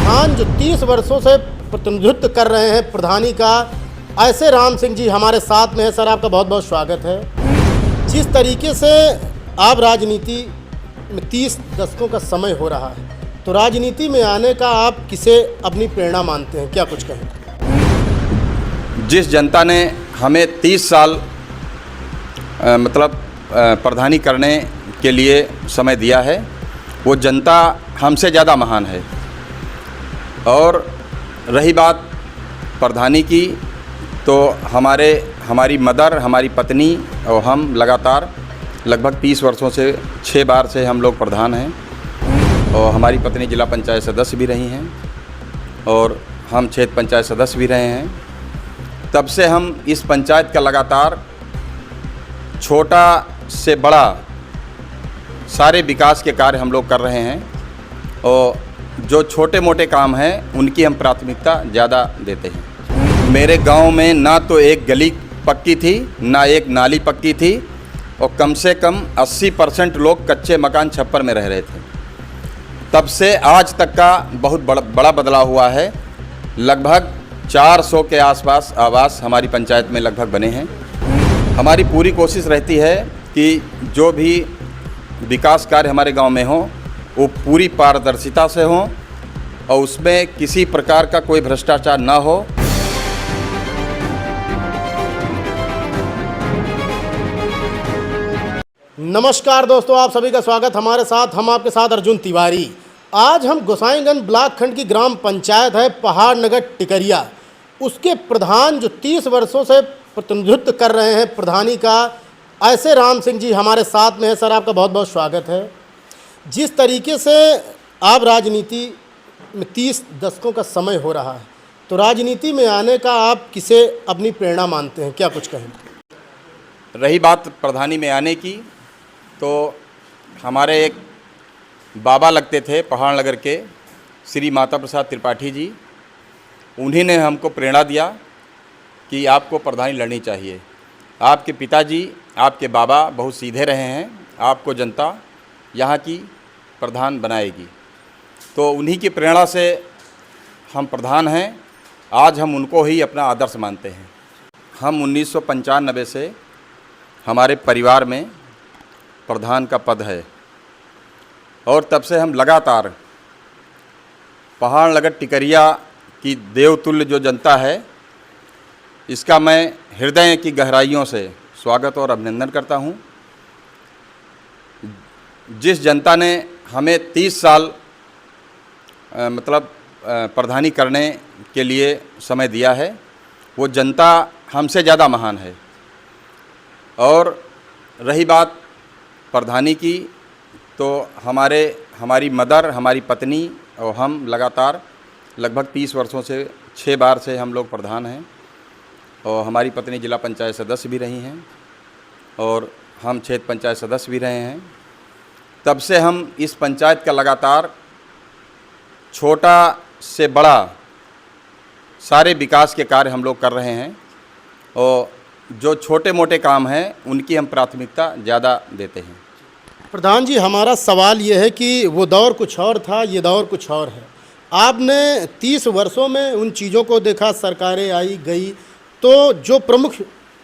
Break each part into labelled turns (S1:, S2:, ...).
S1: प्रधान जो 30 वर्षों से प्रतिनिधित्व कर रहे हैं प्रधानी का, ऐसे राम सिंह जी हमारे साथ में है। सर, आपका बहुत बहुत स्वागत है। जिस तरीके से आप राजनीति में 30 दशकों का समय हो रहा है, तो राजनीति में आने का आप किसे अपनी प्रेरणा मानते हैं, क्या कुछ कहें?
S2: जिस जनता ने हमें 30 साल प्रधानी करने के लिए समय दिया है, वो जनता हमसे ज़्यादा महान है। और रही बात प्रधानी की, तो हमारी मदर, हमारी पत्नी और हम लगातार लगभग 30 वर्षों से 6 बार से हम लोग प्रधान हैं। और हमारी पत्नी जिला पंचायत सदस्य भी रही हैं और हम क्षेत्र पंचायत सदस्य भी रहे हैं। तब से हम इस पंचायत का लगातार छोटा से बड़ा सारे विकास के कार्य हम लोग कर रहे हैं। और जो छोटे मोटे काम हैं उनकी हम प्राथमिकता ज़्यादा देते हैं। मेरे गांव में ना तो एक गली पक्की थी, ना एक नाली पक्की थी, और कम से कम 80% लोग कच्चे मकान छप्पर में रह रहे थे। तब से आज तक का बहुत बड़ा बदलाव हुआ है। लगभग 400 के आसपास आवास हमारी पंचायत में लगभग बने हैं। हमारी पूरी कोशिश रहती है कि जो भी विकास कार्य हमारे गांव में हो वो पूरी पारदर्शिता से हो और उसमें किसी प्रकार का कोई भ्रष्टाचार ना हो।
S1: नमस्कार दोस्तों, आप सभी का स्वागत। हमारे साथ हम आपके साथ अर्जुन तिवारी। आज हम गोसाईगंज ब्लॉक खंड की ग्राम पंचायत है पहाड़ नगर टिकरिया, उसके प्रधान जो 30 वर्षों से प्रतिनिधित्व कर रहे हैं प्रधानी का, ऐसे राम सिंह जी हमारे साथ में है। सर, आपका बहुत बहुत स्वागत है। जिस तरीके से आप राजनीति में 30 दशकों का समय हो रहा है, तो राजनीति में आने का आप किसे अपनी प्रेरणा मानते हैं, क्या कुछ कहें?
S2: रही बात प्रधानी में आने की, तो हमारे एक बाबा लगते थे पहाड़ नगर के, श्री माता प्रसाद त्रिपाठी जी। उन्हीं ने हमको प्रेरणा दिया कि आपको प्रधानी लड़नी चाहिए। आपके पिताजी, आपके बाबा बहुत सीधे रहे हैं, आपको जनता यहाँ की प्रधान बनाएगी। तो उन्हीं की प्रेरणा से हम प्रधान हैं। आज हम उनको ही अपना आदर्श मानते हैं। हम 1995 से हमारे परिवार में प्रधान का पद है और तब से हम लगातार पहाड़ नगर टिकरिया की देवतुल्य जो जनता है, इसका मैं हृदय की गहराइयों से स्वागत और अभिनंदन करता हूँ। जिस जनता ने हमें 30 साल प्रधानी करने के लिए समय दिया है, वो जनता हमसे ज़्यादा महान है। और रही बात प्रधानी की, तो हमारी मदर, हमारी पत्नी और हम लगातार लगभग 30 वर्षों से 6 बार से हम लोग प्रधान हैं। और हमारी पत्नी जिला पंचायत सदस्य भी रही हैं और हम क्षेत्र पंचायत सदस्य भी रहे हैं। तब से हम इस पंचायत का लगातार छोटा से बड़ा सारे विकास के कार्य हम लोग कर रहे हैं। और जो छोटे मोटे काम हैं उनकी हम प्राथमिकता ज़्यादा देते हैं।
S1: प्रधान जी, हमारा सवाल ये है कि वो दौर कुछ और था, ये दौर कुछ और है। आपने 30 वर्षों में उन चीज़ों को देखा, सरकारें आई गई, तो जो प्रमुख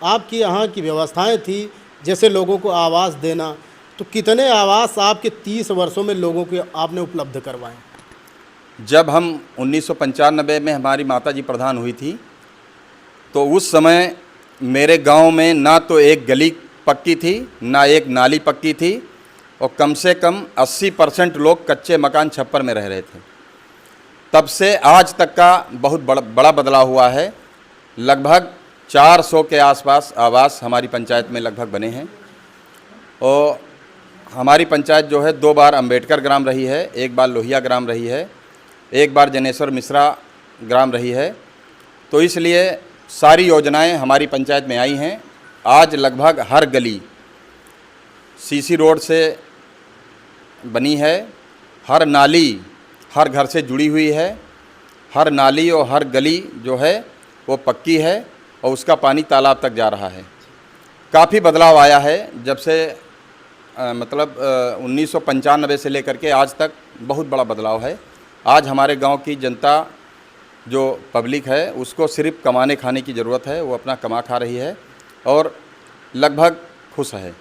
S1: आपकी यहाँ की व्यवस्थाएं थी, जैसे लोगों को आवास देना, तो कितने आवास आपके 30 वर्षों में लोगों को आपने उपलब्ध करवाए?
S2: जब हम 1995 में हमारी माताजी प्रधान हुई थी, तो उस समय मेरे गांव में ना तो एक गली पक्की थी, ना एक नाली पक्की थी, और कम से कम 80% लोग कच्चे मकान छप्पर में रह रहे थे। तब से आज तक का बहुत बड़ा बदलाव हुआ है। लगभग 400 के आसपास आवास हमारी पंचायत में लगभग बने हैं। और हमारी पंचायत जो है 2 बार अंबेडकर ग्राम रही है, 1 बार लोहिया ग्राम रही है, 1 बार जनेश्वर मिश्रा ग्राम रही है। तो इसलिए सारी योजनाएं हमारी पंचायत में आई हैं। आज लगभग हर गली सीसी रोड से बनी है, हर नाली हर घर से जुड़ी हुई है, हर नाली और हर गली जो है वो पक्की है और उसका पानी तालाब तक जा रहा है। काफ़ी बदलाव आया है जब से 1995 से लेकर के आज तक बहुत बड़ा बदलाव है। आज हमारे गांव की जनता जो पब्लिक है उसको सिर्फ कमाने खाने की ज़रूरत है, वो अपना कमा खा रही है और लगभग खुश है।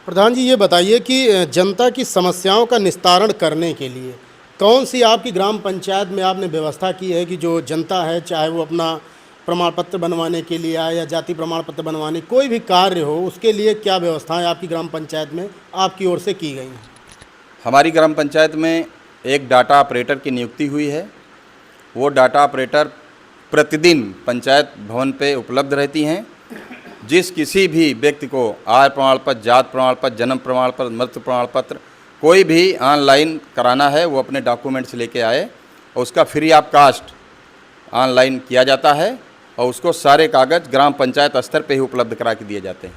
S1: प्रधान जी ये बताइए कि जनता की समस्याओं का निस्तारण करने के लिए कौन सी आपकी ग्राम पंचायत में आपने व्यवस्था की है कि जो जनता है, चाहे वो अपना प्रमाण पत्र बनवाने के लिए आए या जाति प्रमाण पत्र बनवाने, कोई भी कार्य हो, उसके लिए क्या व्यवस्थाएं आपकी ग्राम पंचायत में आपकी ओर से की गई हैं?
S2: हमारी ग्राम पंचायत में एक डाटा ऑपरेटर की नियुक्ति हुई है। वो डाटा ऑपरेटर प्रतिदिन पंचायत भवन पे उपलब्ध रहती हैं। जिस किसी भी व्यक्ति को आय प्रमाण पत्र, जात प्रमाण पत्र, जन्म प्रमाण पत्र, मृत्यु प्रमाण पत्र कोई भी ऑनलाइन कराना है, वो अपने डॉक्यूमेंट्स लेके आए और उसका फ्री ऑफ कास्ट ऑनलाइन किया जाता है और उसको सारे कागज़ ग्राम पंचायत स्तर पे ही उपलब्ध करा के दिए जाते हैं।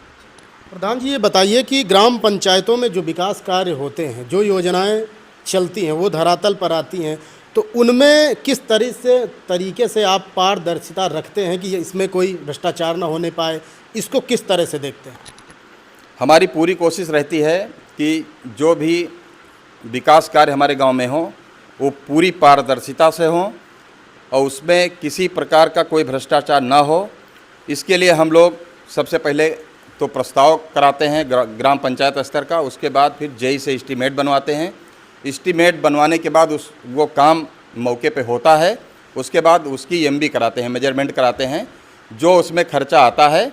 S1: प्रधान जी ये बताइए कि ग्राम पंचायतों में जो विकास कार्य होते हैं, जो योजनाएं चलती हैं, वो धरातल पर आती हैं, तो उनमें किस तरीके से आप पारदर्शिता रखते हैं कि इसमें कोई भ्रष्टाचार ना होने पाए, इसको किस तरह से देखते हैं?
S2: हमारी पूरी कोशिश रहती है कि जो भी विकास कार्य हमारे गांव में हो वो पूरी पारदर्शिता से हो और उसमें किसी प्रकार का कोई भ्रष्टाचार ना हो। इसके लिए हम लोग सबसे पहले तो प्रस्ताव कराते हैं ग्राम पंचायत स्तर का, उसके बाद फिर जेई से एस्टीमेट बनवाते हैं। एस्टीमेट बनवाने के बाद वो काम मौके पे होता है। उसके बाद उसकी एमबी कराते हैं, मेजरमेंट कराते हैं। जो उसमें खर्चा आता है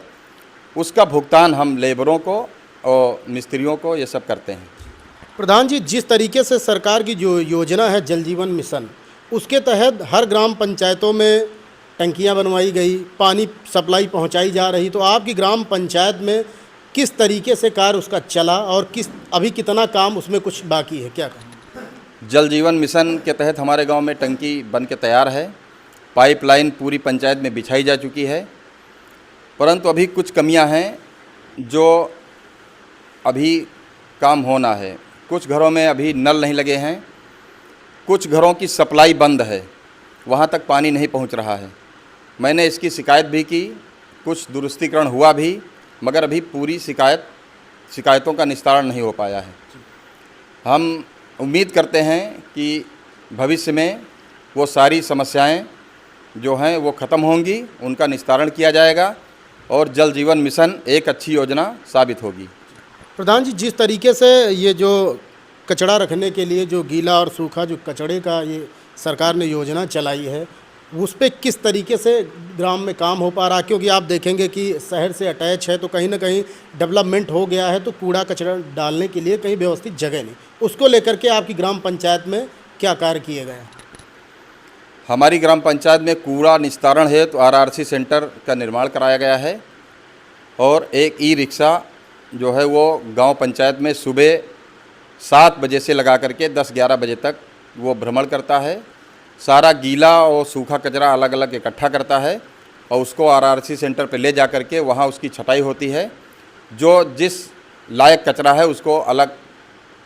S2: उसका भुगतान हम लेबरों को और मिस्त्रियों को ये सब करते हैं।
S1: प्रधान जी जिस तरीके से सरकार की जो योजना है जल जीवन मिशन, उसके तहत हर ग्राम पंचायतों में टंकियां बनवाई गई, पानी सप्लाई पहुंचाई जा रही, तो आपकी ग्राम पंचायत में किस तरीके से कार्य उसका चला और अभी कितना काम उसमें कुछ बाकी है, क्या कहें?
S2: जल जीवन मिशन के तहत हमारे गांव में टंकी बन के तैयार है। पाइपलाइन पूरी पंचायत में बिछाई जा चुकी है, परंतु अभी कुछ कमियां हैं जो अभी काम होना है। कुछ घरों में अभी नल नहीं लगे हैं, कुछ घरों की सप्लाई बंद है, वहाँ तक पानी नहीं पहुँच रहा है। मैंने इसकी शिकायत भी की, कुछ दुरुस्तीकरण हुआ भी, मगर अभी पूरी शिकायतों का निस्तारण नहीं हो पाया है। हम उम्मीद करते हैं कि भविष्य में वो सारी समस्याएं जो हैं वो ख़त्म होंगी, उनका निस्तारण किया जाएगा और जल जीवन मिशन एक अच्छी योजना साबित होगी।
S1: प्रधान जी जिस तरीके से ये जो कचरा रखने के लिए जो गीला और सूखा जो कचड़े का ये सरकार ने योजना चलाई है, उस पर किस तरीके से ग्राम में काम हो पा रहा है? क्योंकि आप देखेंगे कि शहर से अटैच है तो कहीं ना कहीं डेवलपमेंट हो गया है, तो कूड़ा कचरा डालने के लिए कहीं व्यवस्थित जगह नहीं। उसको लेकर के आपकी ग्राम पंचायत में क्या कार्य किए गए हैं?
S2: हमारी ग्राम पंचायत में कूड़ा निस्तारण है तो आरआरसी सेंटर का निर्माण कराया गया है और एक ई रिक्शा जो है वो गांव पंचायत में सुबह 7 बजे से लगा करके 10-11 बजे तक वो भ्रमण करता है। सारा गीला और सूखा कचरा अलग अलग इकट्ठा करता है और उसको आरआरसी सेंटर पे ले जा करके वहाँ उसकी छटाई होती है। जो जिस लायक कचरा है उसको अलग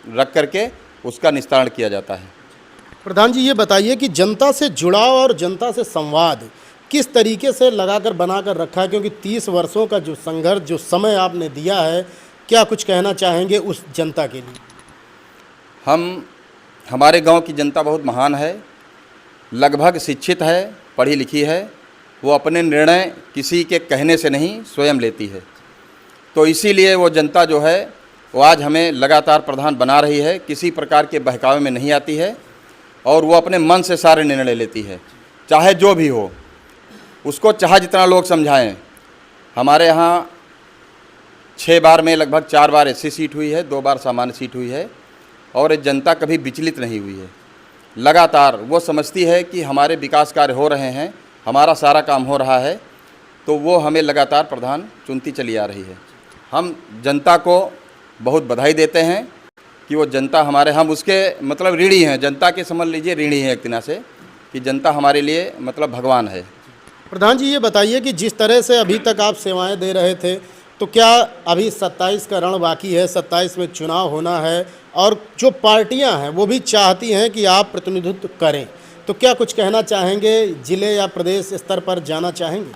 S2: रख करके उसका निस्तारण किया जाता है।
S1: प्रधान जी ये बताइए कि जनता से जुड़ाव और जनता से संवाद किस तरीके से लगाकर बनाकर रखा है? क्योंकि 30 वर्षों का जो संघर्ष, जो समय आपने दिया है, क्या कुछ कहना चाहेंगे उस जनता के लिए?
S2: हमारे गांव की जनता बहुत महान है, लगभग शिक्षित है, पढ़ी लिखी है। वो अपने निर्णय किसी के कहने से नहीं स्वयं लेती है। तो इसीलिए वो जनता जो है वो आज हमें लगातार प्रधान बना रही है, किसी प्रकार के बहकावे में नहीं आती है और वो अपने मन से सारे निर्णय लेती है, चाहे जो भी हो। उसको चाहे जितना लोग समझाएं। हमारे यहाँ 6 बार में लगभग 4 बार एससी सीट हुई है, 2 बार सामान्य सीट हुई है और जनता कभी विचलित नहीं हुई है। लगातार वो समझती है कि हमारे विकास कार्य हो रहे हैं, हमारा सारा काम हो रहा है, तो वो हमें लगातार प्रधान चुनती चली आ रही है। हम जनता को बहुत बधाई देते हैं कि वो जनता हमारे, हम उसके मतलब ऋणी हैं, जनता के समझ लीजिए ऋणी हैं एक तरह से, कि जनता हमारे लिए मतलब भगवान है।
S1: प्रधान जी ये बताइए कि जिस तरह से अभी तक आप सेवाएं दे रहे थे, तो क्या अभी 27 का रण बाकी है, 27 में चुनाव होना है और जो पार्टियां हैं वो भी चाहती हैं कि आप प्रतिनिधित्व करें, तो क्या कुछ कहना चाहेंगे? जिले या प्रदेश स्तर पर जाना चाहेंगे?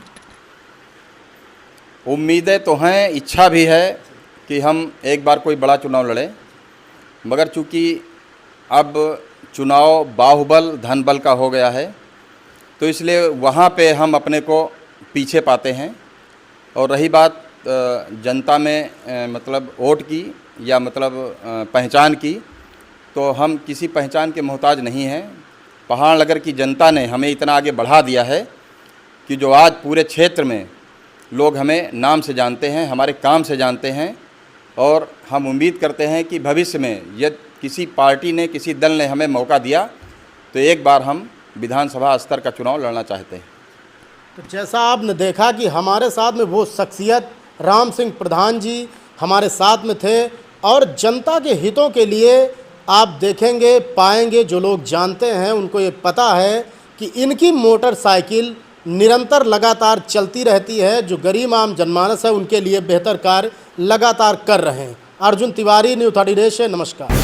S2: उम्मीदें तो हैं, इच्छा भी है कि हम एक बार कोई बड़ा चुनाव लड़ें, मगर चूँकि अब चुनाव बाहुबल धनबल का हो गया है, तो इसलिए वहाँ पे हम अपने को पीछे पाते हैं। और रही बात जनता में मतलब वोट की या मतलब पहचान की, तो हम किसी पहचान के मोहताज नहीं हैं। पहाड़ नगर की जनता ने हमें इतना आगे बढ़ा दिया है कि जो आज पूरे क्षेत्र में लोग हमें नाम से जानते हैं, हमारे काम से जानते हैं। और हम उम्मीद करते हैं कि भविष्य में यदि किसी पार्टी ने, किसी दल ने हमें मौका दिया तो एक बार हम विधानसभा स्तर का चुनाव लड़ना चाहते हैं।
S1: तो जैसा आपने देखा कि हमारे साथ में वो शख्सियत राम सिंह प्रधान जी हमारे साथ में थे, और जनता के हितों के लिए आप देखेंगे पाएंगे, जो लोग जानते हैं उनको ये पता है कि इनकी मोटरसाइकिल निरंतर लगातार चलती रहती है। जो गरीब आम जनमानस है उनके लिए बेहतर कार्य लगातार कर रहे हैं। अर्जुन तिवारी, न्यूज़ 30 से नमस्कार।